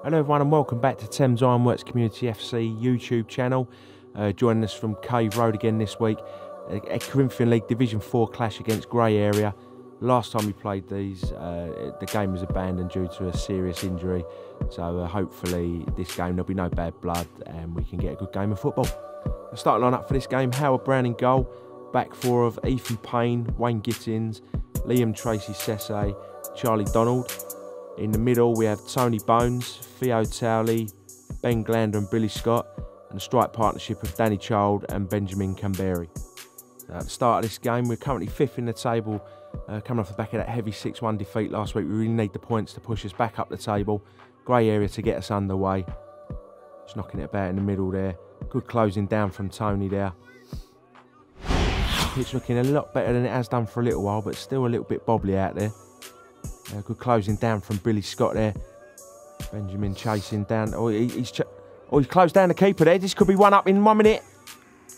Hello everyone and welcome back to Thames Ironworks Community FC YouTube channel. Joining us from Cave Road again this week. A Corinthian League Division 4 clash against Grey Area. Last time we played these, the game was abandoned due to a serious injury. So hopefully this game there'll be no bad blood and we can get a good game of football. The start line up for this game: Howard Brown in goal. Back four of Ethan Payne, Wayne Gittins, Liam Tracy Sesse, Charlie Donald. In the middle we have Tony Bones, Theo Towley, Ben Glander and Billy Scott, and a strike partnership of Danny Child and Benjamin Camberi. At the start of this game, we're currently 5th in the table, coming off the back of that heavy 6-1 defeat last week. We really need the points to push us back up the table. Grey Area to get us underway. Just knocking it about in the middle there. Good closing down from Tony there. Pitch looking a lot better than it has done for a little while, but still a little bit bobbly out there. Good closing down from Billy Scott there. Benjamin chasing down. He's closed down the keeper there. This could be one up in 1 minute.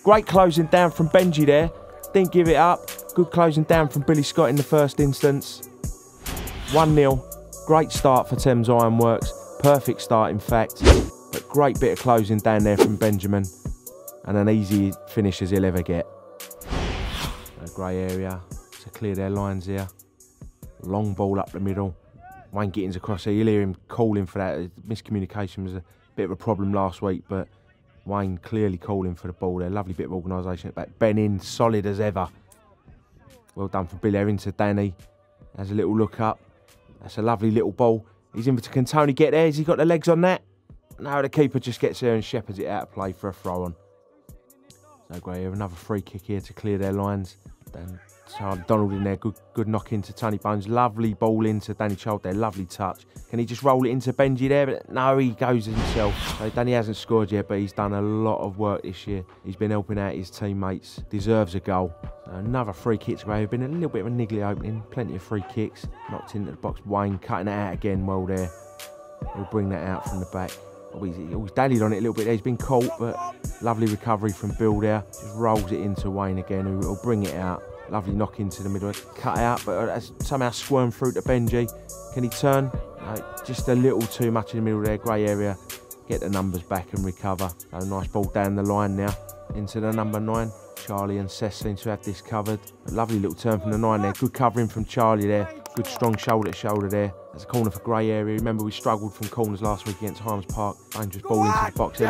Great closing down from Benji there. Didn't give it up. Good closing down from Billy Scott in the first instance. 1-0. Great start for Thames Ironworks. Perfect start, in fact. But great bit of closing down there from Benjamin. And an easy finish as he'll ever get. Grey Area to clear their lines here. Long ball up the middle. Wayne Gittins across here. You'll hear him calling for that. Miscommunication was a bit of a problem last week, but Wayne clearly calling for the ball there. Lovely bit of organisation at back. Ben in, solid as ever. Well done for Bill Erin to Danny. Has a little look up. That's a lovely little ball. He's in for, can Tony get there? Has he got the legs on that? No, the keeper just gets there and shepherds it out of play for a throw on. So Grey Area, another free kick here to clear their lines. Then Charlie Donald in there, good knock into Tony Bones. Lovely ball into Danny Child there, lovely touch. Can he just roll it into Benji there? But no, he goes himself. So Danny hasn't scored yet, but he's done a lot of work this year. He's been helping out his teammates. Deserves a goal. So another free kick to Grey. Been a little bit of a niggly opening. Plenty of free kicks. Knocked into the box. Wayne cutting it out again well there. He'll bring that out from the back. He's dallied on it a little bit there. He's been caught, but lovely recovery from Bill there. Just rolls it into Wayne again, who will bring it out. Lovely knock into the middle. Cut out, but somehow squirmed through to Benji. Can he turn? No, just a little too much in the middle there. Grey Area get the numbers back and recover. So nice ball down the line now into the number 9. Charlie and Sess seem to have this covered. A lovely little turn from the 9 there. Good covering from Charlie there. Good strong shoulder to shoulder there. There's a corner for Grey Area. Remember, we struggled from corners last week against Harms Park. Dangerous ball into the box.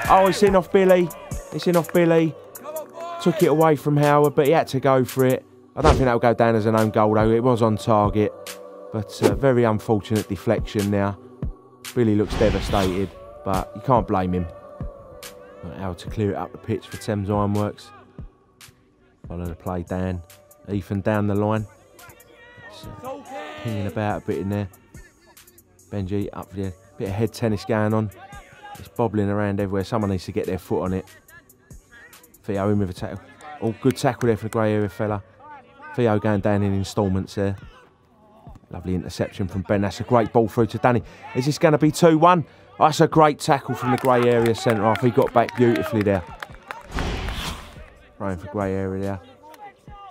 Oh, it's in off Billy. It's in off Billy. Took it away from Howard, but he had to go for it. I don't think that'll go down as an own goal though. It was on target, but very unfortunate deflection now. Billy looks devastated, but you can't blame him. Howard to clear it up the pitch for Thames Ironworks. Follow the play down. Ethan down the line. Pinging about a bit in there. Benji up there. Bit of head tennis going on. It's bobbling around everywhere. Someone needs to get their foot on it. Theo in with a tackle. Oh, good tackle there for the Grey Area fella. Theo going down in instalments there. Lovely interception from Ben. That's a great ball through to Danny. Is this going to be 2-1? Oh, that's a great tackle from the Grey Area centre half. He got back beautifully there. Throwing for Grey Area there.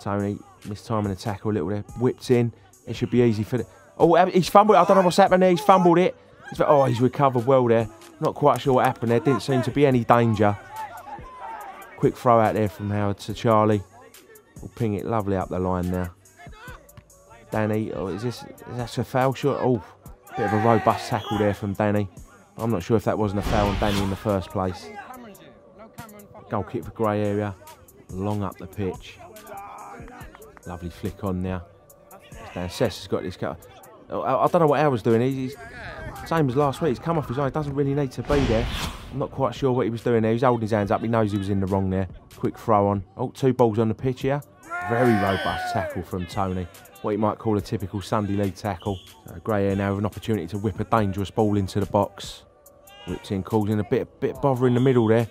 Tony mistiming the tackle a little there. Whipped in. It should be easy for the... Oh, he's fumbled it. I don't know what's happened there. He's fumbled it. Oh, he's recovered well there. Not quite sure what happened there. Didn't seem to be any danger. Quick throw out there from Howard to Charlie. We'll ping it lovely up the line now. Danny, is that a foul shot? Oh, bit of a robust tackle there from Danny. I'm not sure if that wasn't a foul on Danny in the first place. Goal kick for Grey Area. Long up the pitch. Lovely flick on now. Dan Sess has got this cut. I don't know what Howard's doing. He's same as last week. He's come off his own. He doesn't really need to be there. I'm not quite sure what he was doing there. He's holding his hands up. He knows he was in the wrong there. Quick throw on. Oh, 2 balls on the pitch here. Very robust tackle from Tony. What you might call a typical Sunday League tackle. So Grey Area now with an opportunity to whip a dangerous ball into the box. Whips in, calls in a bit bother in the middle there.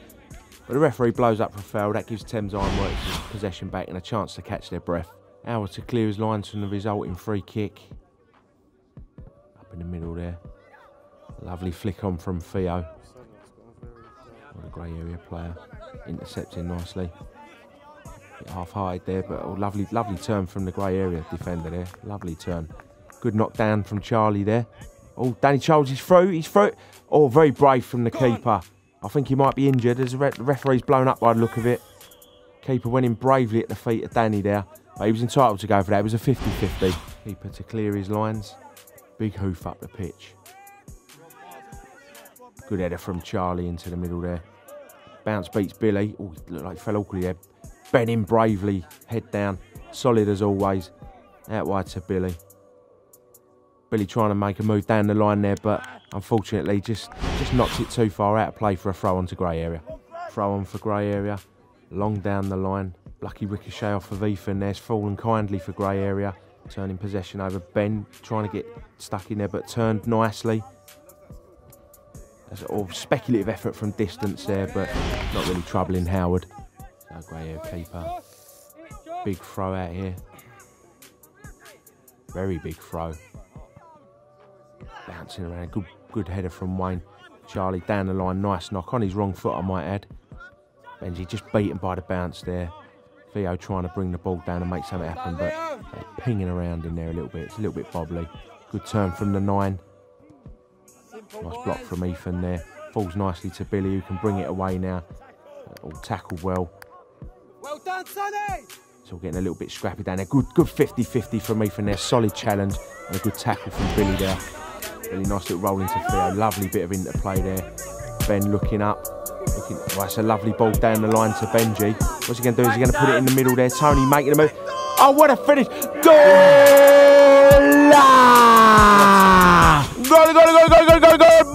But the referee blows up for a foul. That gives Thames Ironworks his possession back and a chance to catch their breath. Howard to clear his lines from the resulting free kick. Up in the middle there. Lovely flick on from Theo. What a Grey Area player. Intercepting nicely. Bit half-hearted there, but a lovely turn from the Grey Area defender there. Lovely turn. Good knock down from Charlie there. Oh, Danny Charles is through. He's through. Oh, very brave from the keeper. I think he might be injured as the referee's blown up by the look of it. Keeper went in bravely at the feet of Danny there. But he was entitled to go for that. It was a 50-50. Keeper to clear his lines. Big hoof up the pitch. Good header from Charlie into the middle there. Bounce beats Billy. Oh, he looked like he fell awkwardly there. Ben in bravely. Head down. Solid as always. Out wide to Billy. Billy trying to make a move down the line there, but unfortunately just knocked it too far out of play for a throw on to grey area. Throw on for grey area. Long down the line. Lucky ricochet off of Ethan there's fallen kindly for grey area. Turning possession over Ben. Trying to get stuck in there, but turned nicely. That's a speculative effort from distance there, but not really troubling Howard. So grey area keeper. Big throw out here. Very big throw. Bouncing around. Good header from Wayne. Charlie down the line. Nice knock on his wrong foot, I might add. Benji just beaten by the bounce there. Theo trying to bring the ball down and make something happen, but pinging around in there a little bit. It's a little bit bobbly. Good turn from the 9. Nice block from Ethan there. Falls nicely to Billy, who can bring it away now. All tackled well. Well done, Sonny! It's all getting a little bit scrappy down there. Good 50-50 from Ethan there. Solid challenge and a good tackle from Billy there. Really nice little roll into Theo. Lovely bit of interplay there. Ben looking up. Well, that's a lovely ball down the line to Benji. What's he going to do? Is he going to put it in the middle there? Tony making a move. Oh, what a finish! Goal! Goal!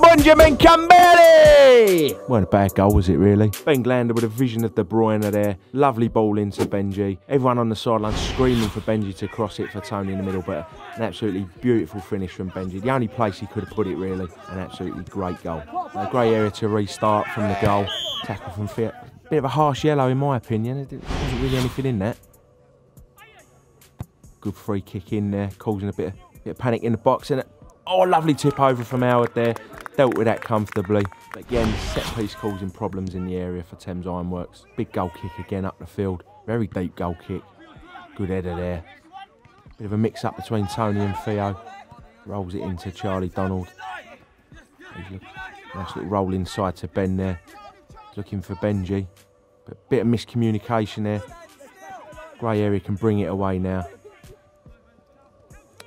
Benjamin Campbell! Weren't a bad goal, was it really? Ben Glander with a vision of De Bruyne there. Lovely ball into Benji. Everyone on the sideline screaming for Benji to cross it for Tony in the middle, but an absolutely beautiful finish from Benji. The only place he could have put it, really. An absolutely great goal. A grey area to restart from the goal. Tackle from Fiat. Bit of a harsh yellow in my opinion. There wasn't really anything in that. Good free kick in there, causing a bit of panic in the box. And oh, a lovely tip over from Howard there. Dealt with that comfortably. But again, set piece causing problems in the area for Thames Ironworks. Big goal kick again up the field. Very deep goal kick. Good header there. Bit of a mix up between Tony and Theo. Rolls it into Charlie Donald. Nice little roll inside to Ben there. Looking for Benji. But bit of miscommunication there. Grey area can bring it away now.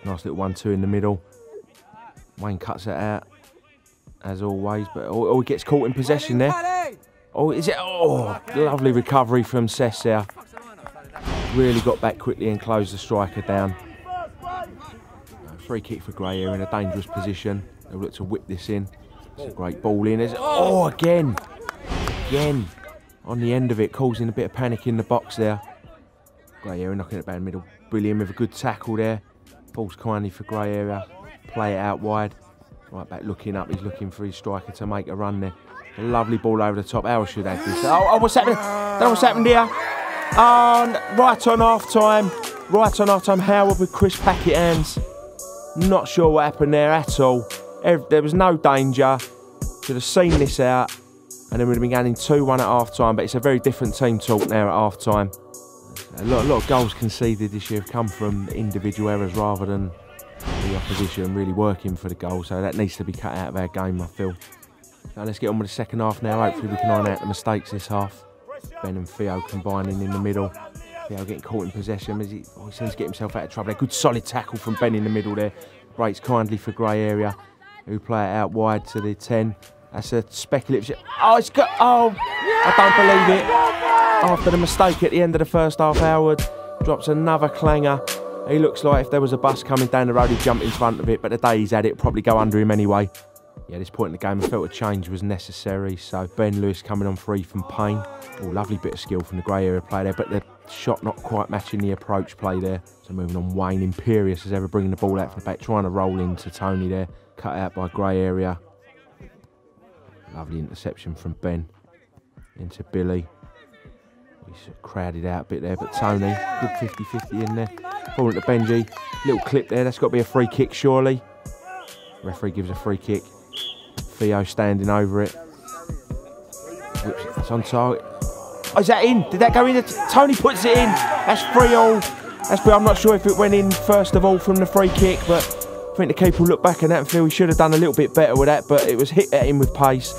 Nice little 1-2 in the middle. Wayne cuts it out, as always, but oh, he gets caught in possession there. Oh, is it? Oh, lovely recovery from Cess there. Really got back quickly and closed the striker down. Free kick for Grey here in a dangerous position. They'll look to whip this in. It's a great ball in. Oh, again. Again. On the end of it, causing a bit of panic in the box there. Grey area knocking it back in the middle. Brilliant with a good tackle there. Falls kindly for Grey area. Play it out wide. Right back looking up. He's looking for his striker to make a run there. A lovely ball over the top. Howard should have this. Oh, what's happening? Don't know what's happened here. Right on half time. Right on half time. Howard with crisp packet hands. Not sure what happened there at all. There was no danger. Should have seen this out. And then we'd have been going in 2-1 at half time. But it's a very different team talk now at half time. A lot of goals conceded this year have come from individual errors rather than the opposition really working for the goal. So that needs to be cut out of our game, I feel. So let's get on with the second half now. Hopefully we can iron out the mistakes this half. Ben and Theo combining in the middle. Theo getting caught in possession. He seems to get himself out of trouble. A good solid tackle from Ben in the middle there. Breaks kindly for Grey area, who play it out wide to the 10. That's a speculative. Oh, it's got. Oh, I don't believe it. After the mistake at the end of the first half, Howard drops another clanger. He looks like if there was a bus coming down the road, he'd jump in front of it. But the day he's had it, probably go under him anyway. Yeah, at this point in the game, I felt a change was necessary. So Ben Lewis coming on free from Payne. Oh, lovely bit of skill from the Grey area play there. But the shot not quite matching the approach play there. So moving on, Wayne, imperious as ever, bringing the ball out from the back, trying to roll into Tony there. Cut out by Grey area. Lovely interception from Ben into Billy. He's crowded out a bit there, but Tony, good 50-50 in there. Falling to Benji. Little clip there, that's got to be a free kick surely. Referee gives a free kick. Theo standing over it. It's on target. Oh, is that in? Did that go in? Tony puts it in. That's 3-all. I'm not sure if it went in first of all from the free kick, but I think the keeper will look back at that and feel he should have done a little bit better with that, but it was hit at him with pace.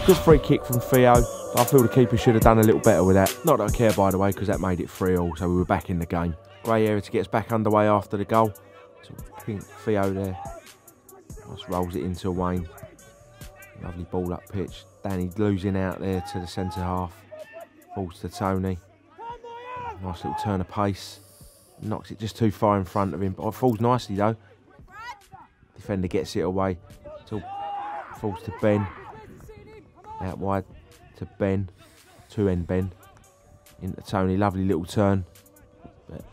Good free kick from Theo, but I feel the keeper should have done a little better with that. Not that I care, by the way, because that made it 3-3, so we were back in the game. Grey area to get us back underway after the goal. So pink Theo there. Just rolls it into Wayne. Lovely ball up pitch. Danny losing out there to the centre half. Falls to Tony. Nice little turn of pace. Knocks it just too far in front of him. But it falls nicely though. Defender gets it away. Till falls to Ben. Out wide to Ben. 2-end Ben. Into Tony. Lovely little turn. But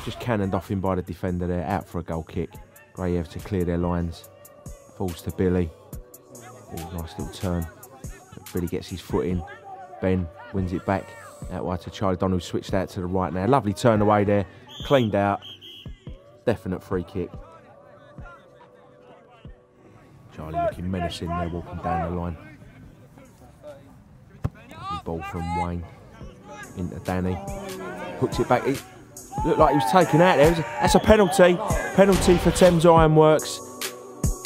just cannoned off him by the defender there. Out for a goal kick. Grey have to clear their lines. Falls to Billy. Oh, nice little turn. Billy gets his foot in. Ben wins it back. Out wide to Charlie Don, who switched out to the right now. Lovely turn away there. Cleaned out. Definite free kick. Charlie looking menacing there, walking down the line. Lovely ball from Wayne. Into Danny. Hooks it back. It looked like he was taken out there. That's a penalty. Penalty for Thames Ironworks.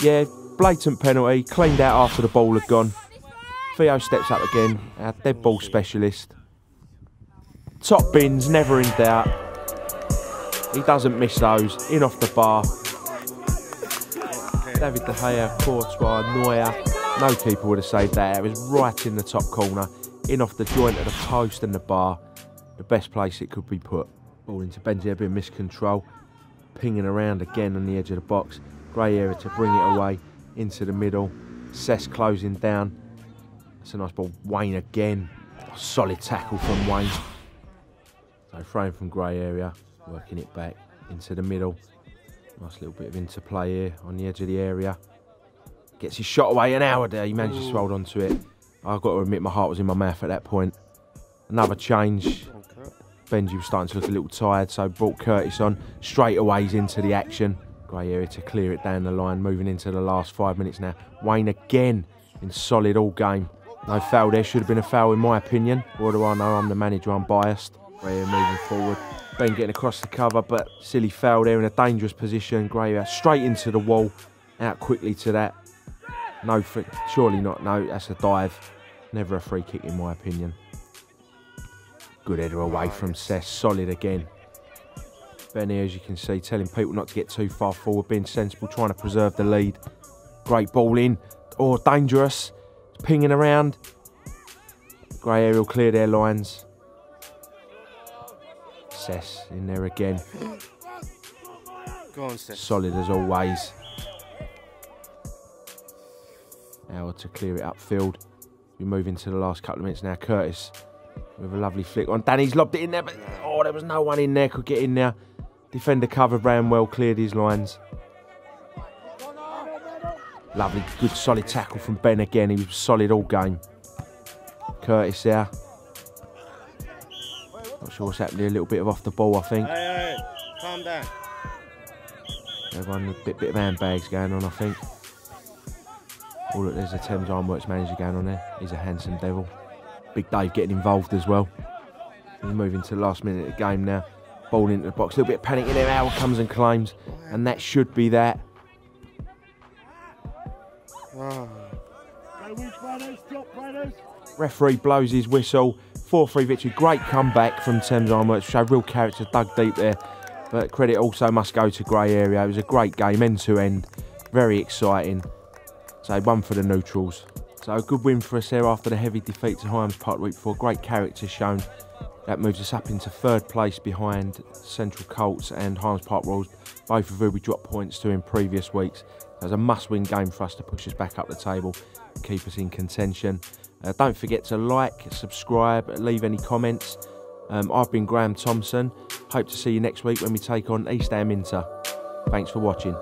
Yeah, blatant penalty. Cleaned out after the ball had gone. Theo steps up again. Our dead ball specialist. Top bins, never in doubt. He doesn't miss those. In off the bar. David De Gea, Courtois, Neuer. No keeper would have saved that. It was right in the top corner. In off the joint of the post and the bar. The best place it could be put. Ball into Benji, a bit of miscontrol. Pinging around again on the edge of the box. Grey area to bring it away. Into the middle. Cess closing down. That's a nice ball. Wayne again. Solid tackle from Wayne. So throwing from Grey area. Working it back into the middle. Nice little bit of interplay here on the edge of the area. Gets his shot away, and Howard there. He manages to hold on to it. I've got to admit my heart was in my mouth at that point. Another change. Benji was starting to look a little tired, so brought Curtis on. Straight away he's into the action. Grey area to clear it down the line. Moving into the last 5 minutes now. Wayne again in solid all game. No foul there. Should have been a foul in my opinion. What do I know? I'm the manager. I'm biased. Grey area moving forward. Ben getting across the cover, but silly foul there in a dangerous position. Grey straight into the wall, out quickly to that. No, surely not. No, that's a dive. Never a free kick in my opinion. Good header away from Cess, solid again. Ben here, as you can see, telling people not to get too far forward, being sensible, trying to preserve the lead. Great ball in, oh dangerous, pinging around. Grey area will clear their lines. Cess in there again. Go on, Cess. Solid as always. Howard to clear it upfield. We move into the last couple of minutes now. Curtis with a lovely flick on. Danny's lobbed it in there, but oh, there was no one in there could get in there. Defender covered, ran well, cleared his lines. Lovely, good solid tackle from Ben again. He was solid all game. Curtis there. Not sure what's happening. A little bit of off the ball, I think. Hey, calm down. Everyone a bit of handbags going on, I think. Oh look, there's a Thames Ironworks manager going on there. He's a handsome devil. Big Dave getting involved as well. We're moving to the last minute of the game now. Ball into the box. A little bit of panic in there. Howard comes and claims. And that should be that. Referee blows his whistle. 4-3 victory. Great comeback from Thames Ironworks. Showed real character, dug deep there. But credit also must go to Grey area. It was a great game, end to end. Very exciting. So one for the neutrals. So a good win for us there after the heavy defeat to Hyams Park week 4. Great character shown. That moves us up into 3rd place behind Central Colts and Hyams Park Royals, both of who we dropped points to in previous weeks. It was a must-win game for us to push us back up the table and keep us in contention. Don't forget to like, subscribe, leave any comments. I've been Graham Thompson. Hope to see you next week when we take on East Ham Inter. Thanks for watching.